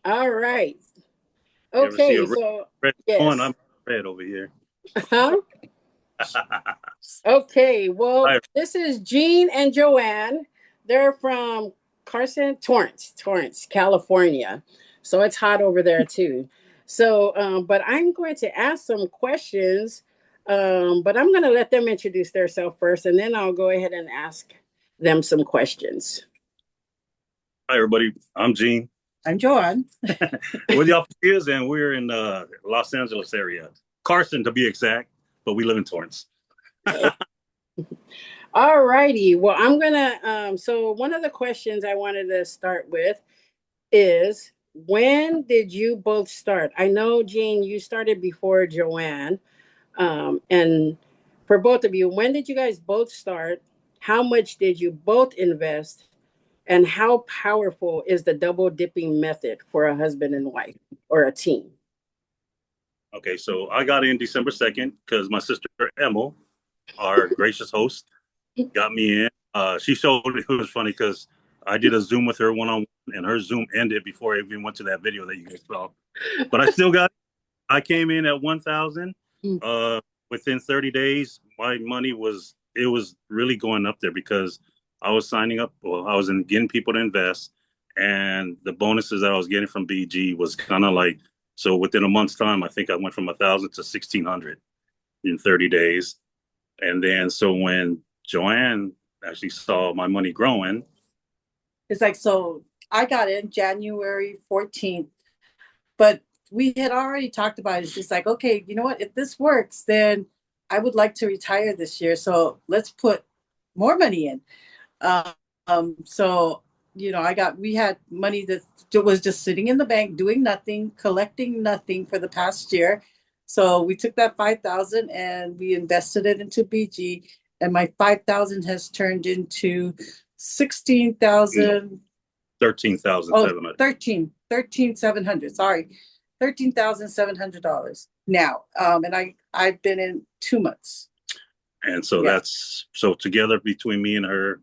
All right. You ever see Okay, a so red one? yes. I'm red over here. Huh? Okay, well, Hi, this is Gene and Joanne. They're from Torrance, California. So it's hot over there too. So, but I'm going to ask some questions, but I'm going to let them introduce themselves first, and then I'll go ahead and ask them some questions. everybody. I'm Gene. I'm Joanne. We're the officers, and we're in the Los Angeles area. Carson, to be exact, but we live in Torrance. All righty. Well, I'm gonna. So one of the questions I wanted to start with is when did you both start? I know, Jean, you started before Joanne. And for both of you, when did you guys both start? How much did you both invest? And how powerful is the double dipping method for a husband and wife or a team? Okay, so I got in December 2nd because my sister Emma, our gracious host, got me in. She showed it was funny because I did a Zoom with her one on one, and her Zoom ended before I even went to that video that you guys saw. But I still got. I came in at 1,000. Uh, Within 30 days, my money was it was really going up there because I was signing up. Well, I was getting people to invest, and the bonuses that I was getting from BG was kind of like so. Within a month's time, I think I went from 1,000 to 1,600 in 30 days. And then so when Joanne actually saw my money growing, It's like, so I got in January 14th, but we had already talked about it. It's just like, okay, you know what? If this works, then I would like to retire this year. So let's put more money in. So, we had money that was just sitting in the bank, doing nothing, collecting nothing for the past year. So we took that 5,000 and we invested it into BG, and my 5,000 has turned into you know, 16,000. 13,700. 13,700. Sorry, $13,700 now. And I've been in 2 months. And so Yeah. that's so together between me and her,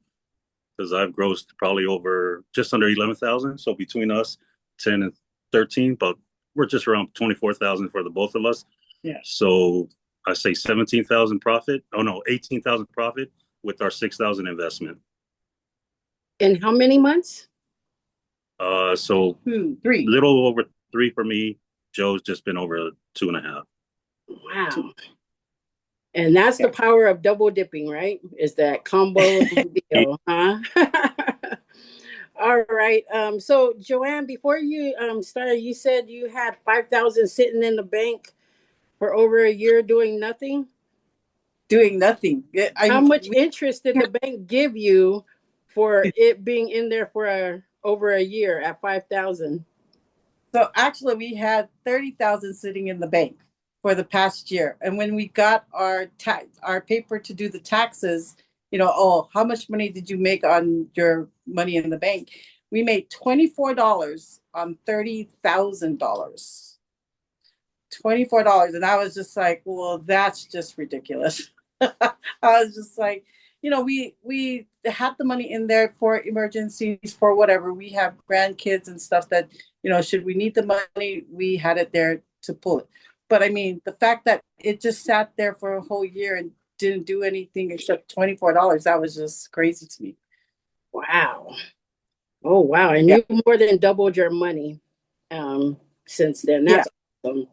because I've grossed probably over just under 11,000. So between us, 10 and 13, but we're just around 24,000 for the both of us. Yeah. So I say 17,000 profit. Oh no, 18,000 profit with our 6,000 investment. In how many months? So 2, 3. little over three for me. Joe's just been over two and a half. Wow. And that's the Yeah. power of double dipping, right? Is that combo deal, huh? All right. So Joanne, before you started, you said you had 5,000 sitting in the bank for over a year doing nothing. Doing nothing. How much interest did the bank give you for it being in there for over a year at 5,000? So actually, we had 30,000 sitting in the bank for the past year. And when we got our paper to do the taxes, oh, how much money did you make on your money in the bank? We made $24 on $30,000. $24. And I was just like, well, that's just ridiculous. I was just like, we have the money in there for emergencies, for whatever. We have grandkids and stuff that, should we need the money, we had it there to pull it. But I mean, the fact that it just sat there for a whole year and didn't do anything except $24, that was just crazy to me. Wow. Oh, wow. And Yeah. you more than doubled your money since then. Yeah. That's awesome.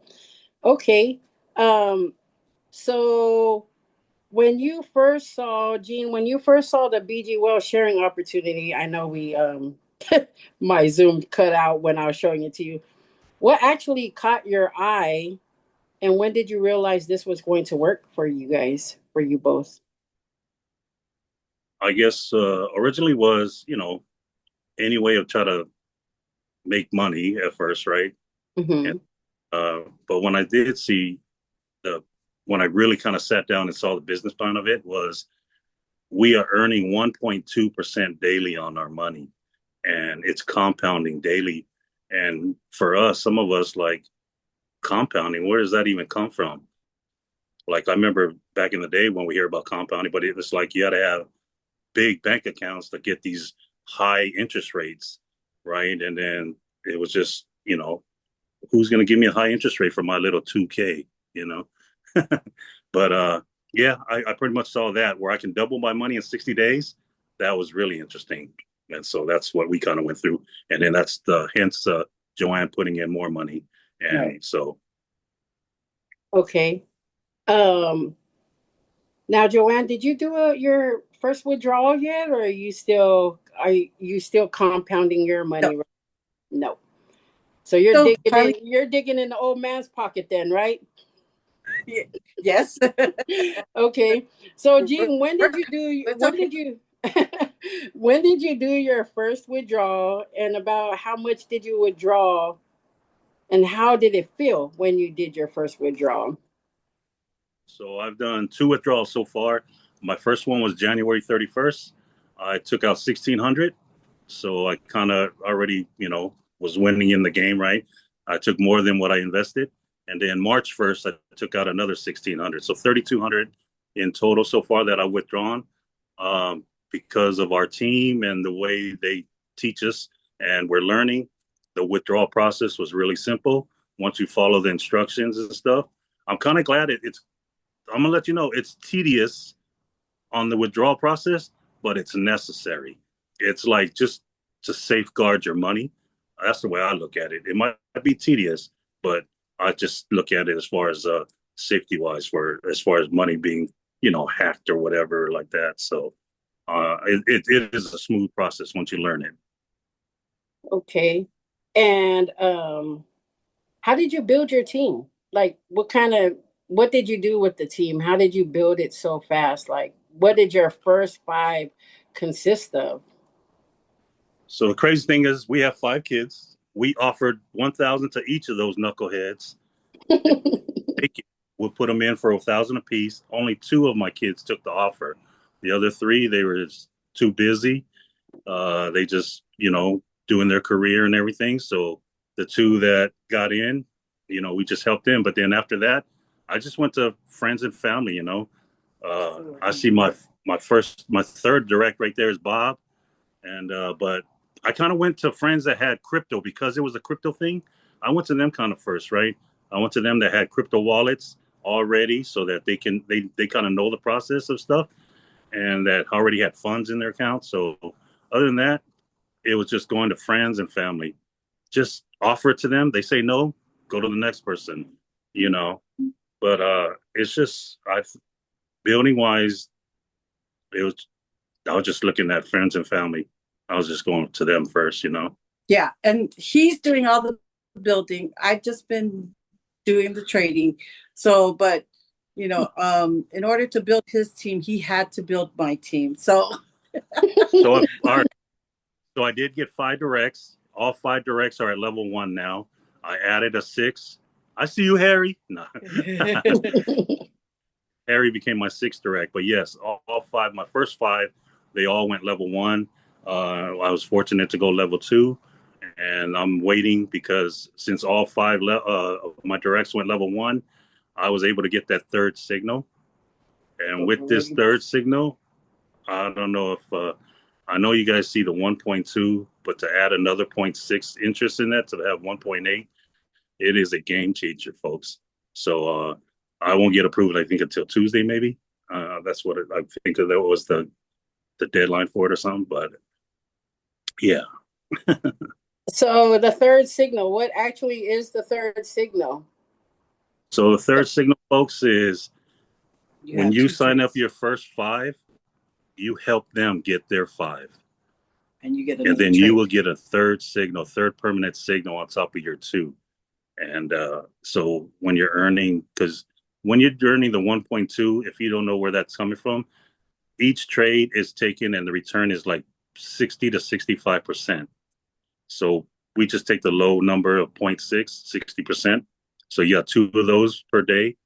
Okay. Um, so when you first saw Gene, when you first saw the BG Well sharing opportunity, I know we my Zoom cut out when I was showing it to you. What actually caught your eye, and when did you realize this was going to work for you guys, for you both? I guess originally was, any way of try to make money at first, right? And Mm-hmm. but when I did see the when I really kind of sat down and saw the business plan of it was we are earning 1.2% daily on our money and it's compounding daily. And for us, some of us like compounding, where does that even come from? Like I remember back in the day when we hear about compounding, but it was like you had to have big bank accounts to get these high interest rates, right? And then it was just you know, who's going to give me a high interest rate for my little 2K, you know? But yeah, I pretty much saw that where I can double my money in 60 days. That was really interesting. And so that's what we kind of went through. And then that's the hence Joanne putting in more money. And Right. so Okay. Um, Now, Joanne, did you do your first withdrawal yet, or are you still compounding your No, money? No. So you're so digging finally, in. You're digging in the old man's pocket, then, right? yes. Okay. So, Gene, when did you do? It's When okay. did you? When did you do your first withdrawal, and about how much did you withdraw, and how did it feel when you did your first withdrawal? So I've done two withdrawals so far. My first one was January 31st. I took out 1600. So I kind of already, was winning in the game, right? I took more than what I invested. And then March 1st, I took out another 1600. So 3200 in total so far that I've withdrawn, because of our team and the way they teach us and we're learning. The withdrawal process was really simple. Once you follow the instructions and stuff, I'm kind of glad it's I'm gonna let you know it's tedious on the withdrawal process, but it's necessary. It's like just to safeguard your money. That's the way I look at it. It might be tedious, but I just look at it as far as safety wise, for as far as money being hacked or whatever like that. So it is a smooth process once you learn it. Okay. And how did you build your team? Like, what did you do with the team? How did you build it so fast? Like, what did your first five consist of? So the crazy thing is, we have five kids. We offered 1,000 to each of those knuckleheads. Take it. We'll put them in for 1,000 apiece. Only two of my kids took the offer. The other three, they were just too busy. They just, doing their career and everything. So the two that got in, we just helped them. But then after that, I just went to friends and family. I see my third direct right there is Bob, and but I kind of went to friends that had crypto because it was a crypto thing. I went to them kind of first, right? I went to them that had crypto wallets already, so that they kind of know the process of stuff, and that already had funds in their account. So other than that, it was just going to friends and family. Just offer it to them. They say no, go to the next person. You know, but it's just I building wise, it was I was just looking at friends and family. I was just going to them first. Yeah, and he's doing all the building. I've just been doing the trading. So, but in order to build his team, he had to build my team. So, So all right, so I did get five directs. All five directs are at level one now. I added a six. I see you, Harry. No. Harry became my sixth direct. But yes, all five, my first five, they all went level one. I was fortunate to go level two, and I'm waiting because since all five of my directs went level one, I was able to get that third signal. And with this third signal, I don't know if I know you guys see the 1.2, but to add another zero point 0.6 interest in that to have 1.8, it is a game changer, folks. So I won't get approved, I think, until Tuesday, maybe. That's what I think that was the deadline for it or something. But yeah. So the third signal, what actually is the third signal? So the third signal, folks, is you when have you two sign up trades, your first five, you help them get their five. and you get And another then you will trade. get a third signal, third permanent signal on top of your two. And so when you're earning, because when you're earning the 1.2, if you don't know where that's coming from, each trade is taken and the return is like 60 to 65%. So we just take the low number of 0.6, 60%. So you got two of those per day.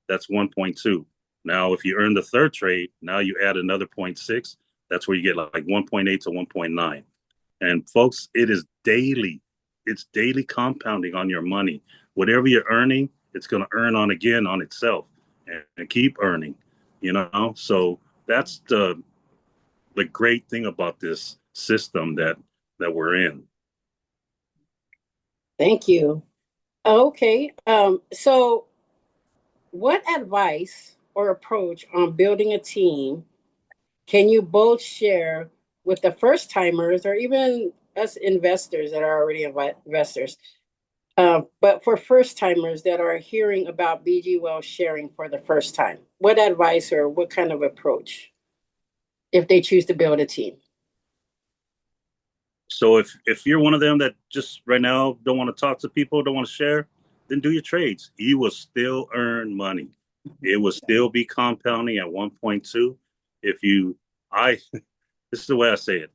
That's 1.2. Now, if you earn the third trade, now you add another zero point 0.6. That's where you get like 1.8 to 1.9. And folks, it is daily. It's daily compounding on your money. Whatever you're earning, it's going to earn on again on itself and keep earning. So that's the great thing about this system that we're in. Thank you. Okay. So what advice or approach on building a team can you both share with the first timers or even us investors that are already investors? But for first timers that are hearing about BG Well sharing for the first time, what advice or what kind of approach if they choose to build a team? So if you're one of them that just right now don't want to talk to people, don't want to share, then do your trades. You will still earn money. It will still be compounding at 1.2. If you, I, this is the way I say it.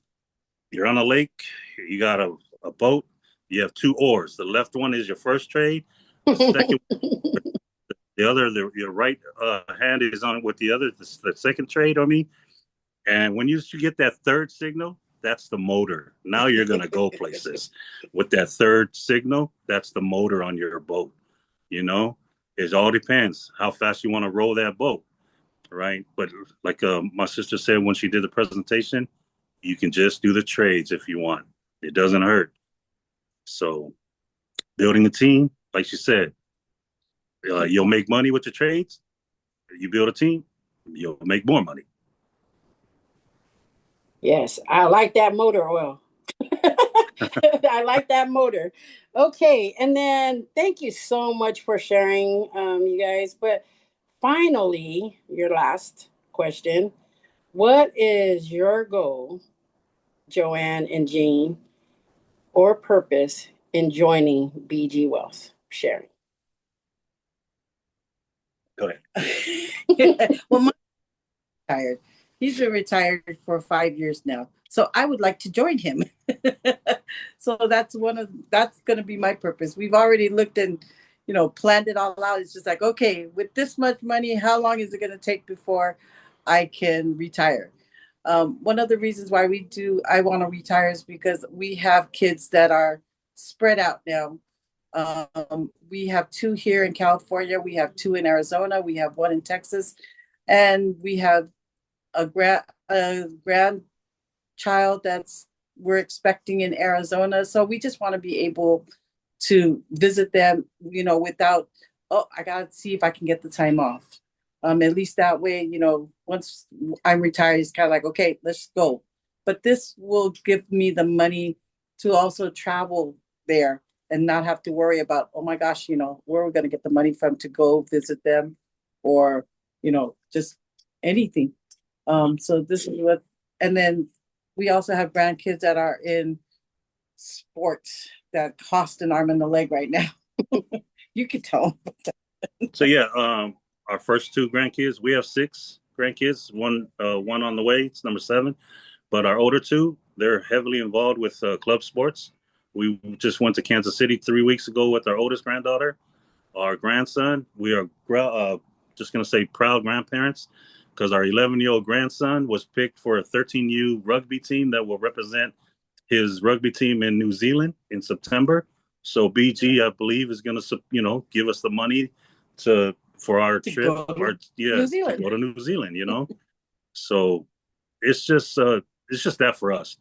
You're on a lake, you got a boat, you have two oars. The left one is your first trade. The second, your right hand is on with the other, the second trade on me. And when you get that third signal, that's the motor. Now you're going to go places. With that third signal, that's the motor on your boat. You know, it all depends how fast you want to roll that boat, right? But like my sister said when she did the presentation, you can just do the trades if you want. It doesn't hurt. So building a team, like she said, you'll make money with your trades. You build a team, you'll make more money. Yes, I like that motor oil. I like that motor. Okay, and then thank you so much for sharing, you guys. But finally, your last question: what is your goal, Joann and Gene, or purpose in joining BG Wealth sharing? Go ahead. Well, my retired. He's been retired for 5 years now. So I would like to join him. So that's going to be my purpose. We've already looked and planned it all out. It's just like, okay, with this much money, how long is it going to take before I can retire? One of the reasons why I want to retire is because we have kids that are spread out now. We have two here in California, we have two in Arizona, we have one in Texas, and we have a grandchild that's we're expecting in Arizona. So we just want to be able to visit them, without, oh, I gotta see if I can get the time off. At least that way, once I'm retired, it's kind of like, okay, let's go. But this will give me the money to also travel there and not have to worry about, oh my gosh, where we're going to get the money from to go visit them, or, just anything. So this is what, and then we also have grandkids that are in sports that cost an arm and a leg right now. You could tell. So yeah, our first two grandkids, we have six grandkids. One on the way. It's number seven. But our older two, they're heavily involved with club sports. We just went to Kansas City 3 weeks ago with our oldest granddaughter. Our grandson, we are just going to say proud grandparents because our 11-year-old grandson was picked for a 13U rugby team that will represent his rugby team in New Zealand in September. So BG, I believe, is going to give us the money for our trip. New To Zealand. go to New Zealand. So it's just that for us.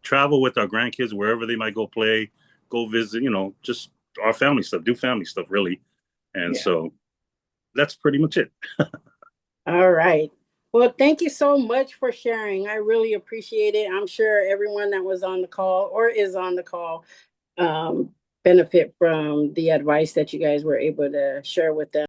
Travel with our grandkids wherever they might go play, go visit. Just our family stuff, do family stuff really, and so that's pretty much it. All right. Well, thank you so much for sharing. I really appreciate it. I'm sure everyone that was on the call or is on the call benefit from the advice that you guys were able to share with them.